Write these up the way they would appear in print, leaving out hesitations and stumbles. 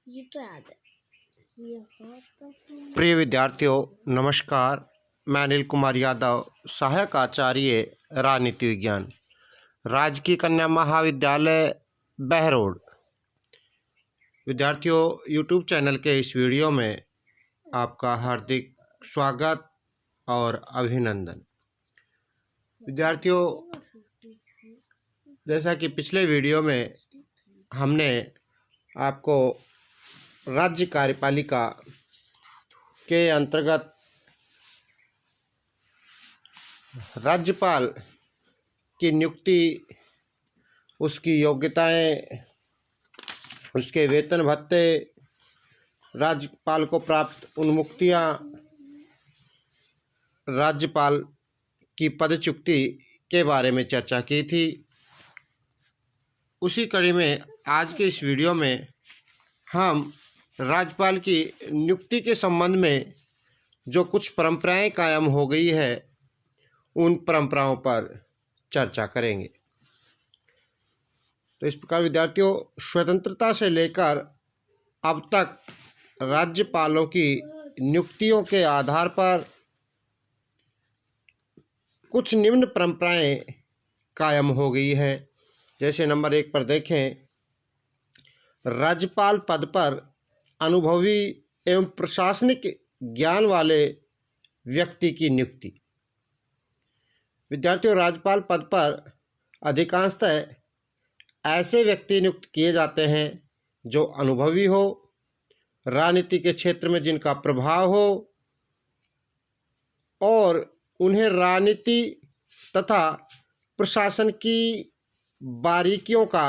ये तो याद है। प्रिय विद्यार्थियों, नमस्कार। मैं अनिल कुमार यादव, सहायक आचार्य राजनीति विज्ञान, राजकीय कन्या महाविद्यालय बहरोड। विद्यार्थियों, यूट्यूब चैनल के इस वीडियो में आपका हार्दिक स्वागत और अभिनंदन। विद्यार्थियों, जैसा कि पिछले वीडियो में हमने आपको राज्य कार्यपालिका के अंतर्गत राज्यपाल की नियुक्ति, उसकी योग्यताएं, उसके वेतन भत्ते, राज्यपाल को प्राप्त उन्मुक्तियां, राज्यपाल की पदच्युति के बारे में चर्चा की थी। उसी कड़ी में आज के इस वीडियो में हम राज्यपाल की नियुक्ति के संबंध में जो कुछ परंपराएं कायम हो गई है, उन परंपराओं पर चर्चा करेंगे। तो इस प्रकार विद्यार्थियों, स्वतंत्रता से लेकर अब तक राज्यपालों की नियुक्तियों के आधार पर कुछ निम्न परंपराएं कायम हो गई है। जैसे नंबर 1 पर देखें, राज्यपाल पद पर अनुभवी एवं प्रशासनिक ज्ञान वाले व्यक्ति की नियुक्ति। विद्यार्थियों, राज्यपाल पद पर अधिकांशतः ऐसे व्यक्ति नियुक्त किए जाते हैं जो अनुभवी हो, राजनीति के क्षेत्र में जिनका प्रभाव हो और उन्हें राजनीति तथा प्रशासन की बारीकियों का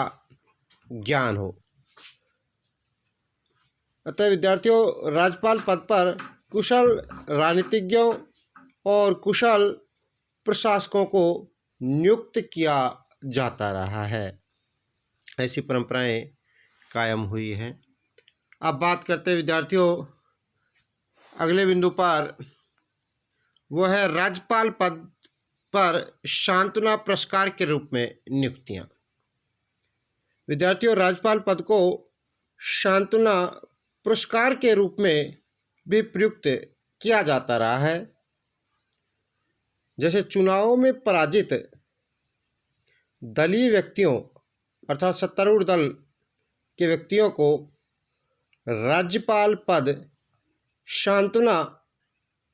ज्ञान हो। अतः विद्यार्थियों, राज्यपाल पद पर कुशल राजनीतिज्ञों और कुशल प्रशासकों को नियुक्त किया जाता रहा है। ऐसी परंपराएं कायम हुई हैं। अब बात करते हैं विद्यार्थियों अगले बिंदु पर, वो है राज्यपाल पद पर सांत्वना पुरस्कार के रूप में नियुक्तियां। विद्यार्थियों, राज्यपाल पद को सांत्वना पुरस्कार के रूप में भी प्रयुक्त किया जाता रहा है। जैसे चुनावों में पराजित दलीय व्यक्तियों अर्थात सत्तारूढ़ दल के व्यक्तियों को राज्यपाल पद सांत्वना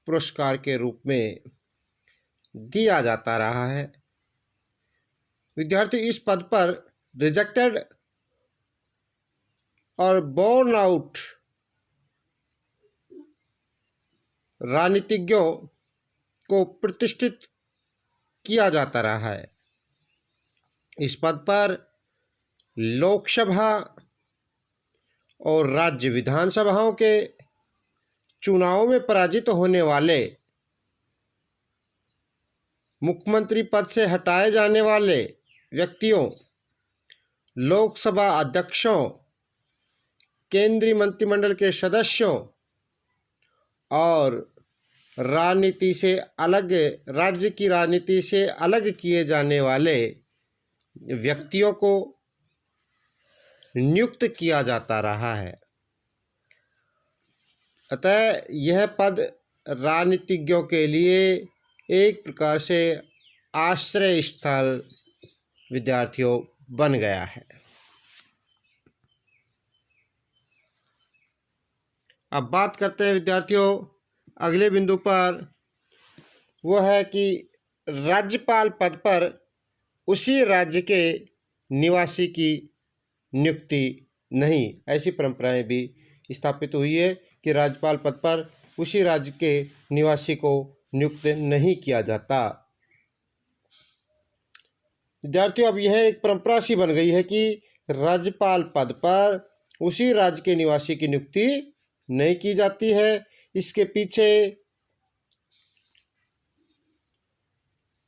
पुरस्कार के रूप में दिया जाता रहा है। विद्यार्थी, इस पद पर रिजेक्टेड और बोर्न आउट राजनीतिज्ञों को प्रतिष्ठित किया जाता रहा है। इस पद पर लोकसभा और राज्य विधानसभाओं के चुनावों में पराजित होने वाले, मुख्यमंत्री पद से हटाए जाने वाले व्यक्तियों, लोकसभा अध्यक्षों, केंद्रीय मंत्रिमंडल के सदस्यों और राजनीति से अलग, राज्य की राजनीति से अलग किए जाने वाले व्यक्तियों को नियुक्त किया जाता रहा है। अतः यह पद राजनीतिज्ञों के लिए एक प्रकार से आश्रय स्थल विद्यार्थियों बन गया है। अब बात करते हैं विद्यार्थियों अगले बिंदु पर, वो है कि राज्यपाल पद पर उसी राज्य के निवासी की नियुक्ति नहीं। ऐसी परंपराएं भी स्थापित हुई है कि राज्यपाल पद पर उसी राज्य के निवासी को नियुक्त नहीं किया जाता। विद्यार्थियों, अब यह एक परंपरा सी बन गई है कि राज्यपाल पद पर उसी राज्य के निवासी की नियुक्ति नहीं की जाती है। इसके पीछे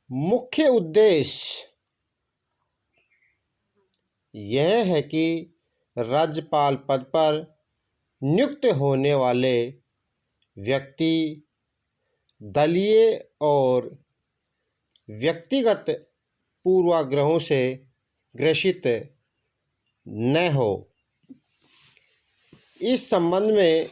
मुख्य उद्देश्य यह है कि राज्यपाल पद पर नियुक्त होने वाले व्यक्ति दलीय और व्यक्तिगत पूर्वाग्रहों से ग्रसित न हो। इस संबंध में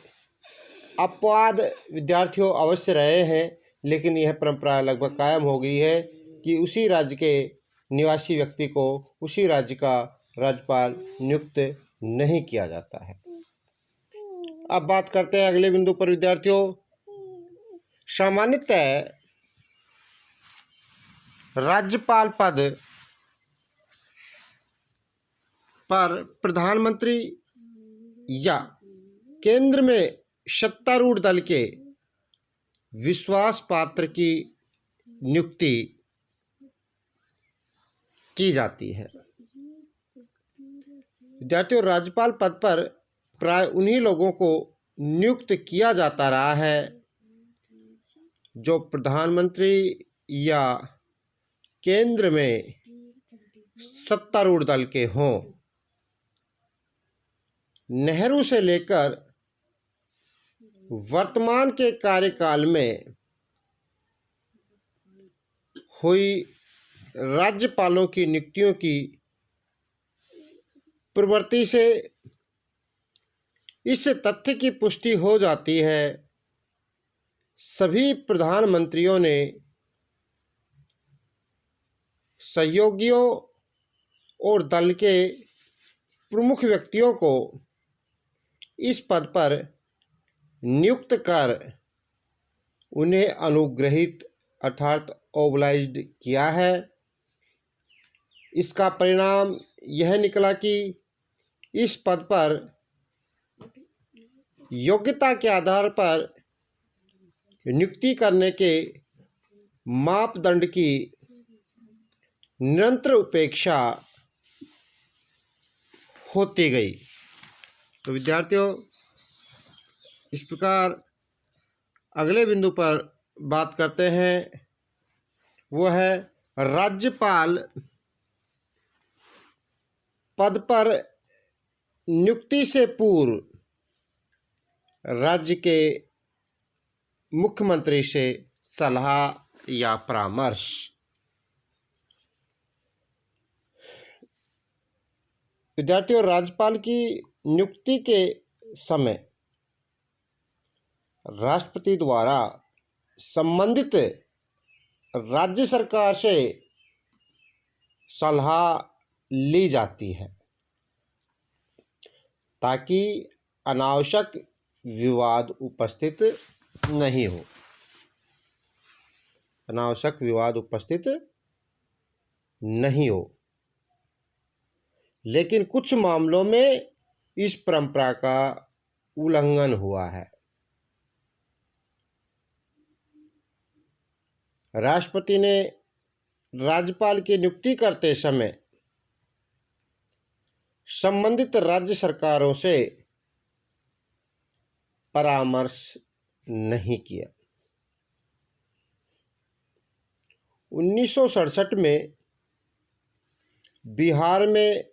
अपवाद विद्यार्थियों अवश्य रहे हैं, लेकिन यह परंपरा लगभग कायम हो गई है कि उसी राज्य के निवासी व्यक्ति को उसी राज्य का राज्यपाल नियुक्त नहीं किया जाता है। अब बात करते हैं अगले बिंदु पर विद्यार्थियों। सामान्यतः राज्यपाल पद पर प्रधानमंत्री या केंद्र में सत्तारूढ़ दल के विश्वास पात्र की नियुक्ति की जाती है। विद्यार्थियों, राज्यपाल पद पर प्राय उन्हीं लोगों को नियुक्त किया जाता रहा है जो प्रधानमंत्री या केंद्र में सत्तारूढ़ दल के हों। नेहरू से लेकर वर्तमान के कार्यकाल में हुई राज्यपालों की नियुक्तियों की प्रवृत्ति से इस तथ्य की पुष्टि हो जाती है, सभी प्रधानमंत्रियों ने सहयोगियों और दल के प्रमुख व्यक्तियों को इस पद पर नियुक्त कर उन्हें अनुग्रहित अर्थात ओबलाइज्ड किया है। इसका परिणाम यह निकला कि इस पद पर योग्यता के आधार पर नियुक्ति करने के मापदंड की निरंतर उपेक्षा होती गई। तो विद्यार्थियों, इस प्रकार अगले बिंदु पर बात करते हैं, वो है राज्यपाल पद पर नियुक्ति से पूर्व राज्य के मुख्यमंत्री से सलाह या परामर्श। विद्यार्थियों, राज्यपाल की नियुक्ति के समय राष्ट्रपति द्वारा संबंधित राज्य सरकार से सलाह ली जाती है ताकि अनावश्यक विवाद उपस्थित नहीं हो। अनावश्यक विवाद उपस्थित नहीं हो। लेकिन कुछ मामलों में इस परंपरा का उल्लंघन हुआ है। राष्ट्रपति ने राज्यपाल की नियुक्ति करते समय संबंधित राज्य सरकारों से परामर्श नहीं किया। 1967 में बिहार में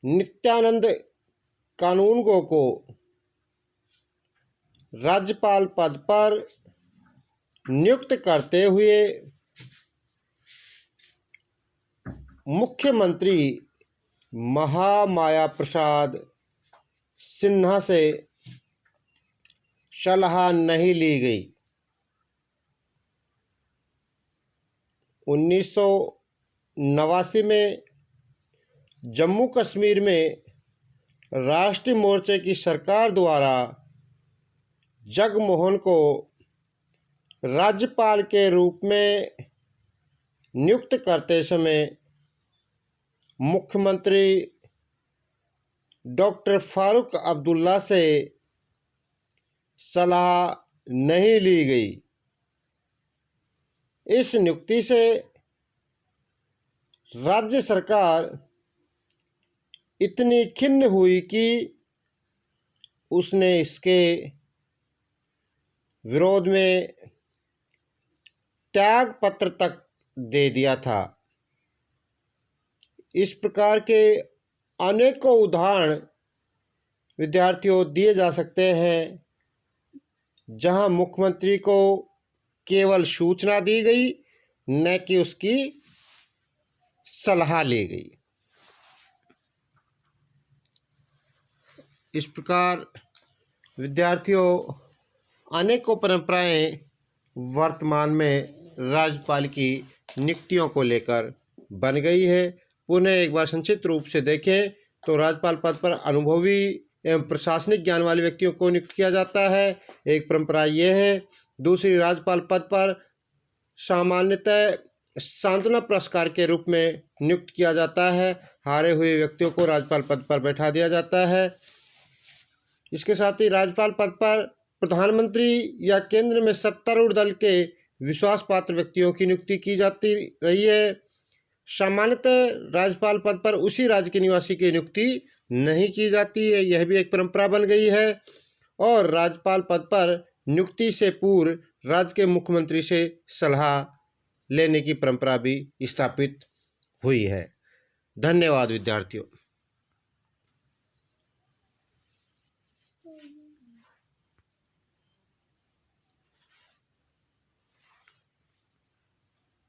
नित्यानंद कानूनगो को राज्यपाल पद पर नियुक्त करते हुए मुख्यमंत्री महामाया प्रसाद सिन्हा से सलाह नहीं ली गई। 1989 में जम्मू कश्मीर में राष्ट्रीय मोर्चे की सरकार द्वारा जगमोहन को राज्यपाल के रूप में नियुक्त करते समय मुख्यमंत्री डॉक्टर फारूक अब्दुल्ला से सलाह नहीं ली गई। इस नियुक्ति से राज्य सरकार इतनी खिन्न हुई कि उसने इसके विरोध में त्याग पत्र तक दे दिया था। इस प्रकार के अनेकों उदाहरण विद्यार्थियों दिए जा सकते हैं जहां मुख्यमंत्री को केवल सूचना दी गई, न कि उसकी सलाह ली गई। इस प्रकार विद्यार्थियों अनेकों परंपराएं वर्तमान में राज्यपाल की नियुक्तियों को लेकर बन गई है। पुनः एक बार संक्षिप्त रूप से देखें तो राज्यपाल पद पर अनुभवी एवं प्रशासनिक ज्ञान वाले व्यक्तियों को नियुक्त किया जाता है, एक परंपरा ये है। दूसरी, राज्यपाल पद पर सामान्यतः सांत्वना पुरस्कार के रूप में नियुक्त किया जाता है। हारे हुए व्यक्तियों को राज्यपाल पद पर बैठा दिया जाता है। इसके साथ ही राज्यपाल पद पर प्रधानमंत्री या केंद्र में सत्तारूढ़ दल के विश्वास पात्र व्यक्तियों की नियुक्ति की जाती रही है। सामान्यतः राज्यपाल पद पर उसी राज्य के निवासी की नियुक्ति नहीं की जाती है, यह भी एक परंपरा बन गई है। और राज्यपाल पद पर नियुक्ति से पूर्व राज्य के मुख्यमंत्री से सलाह लेने की परंपरा भी स्थापित हुई है। धन्यवाद विद्यार्थियों।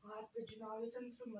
भारत में चुनावी तंत्र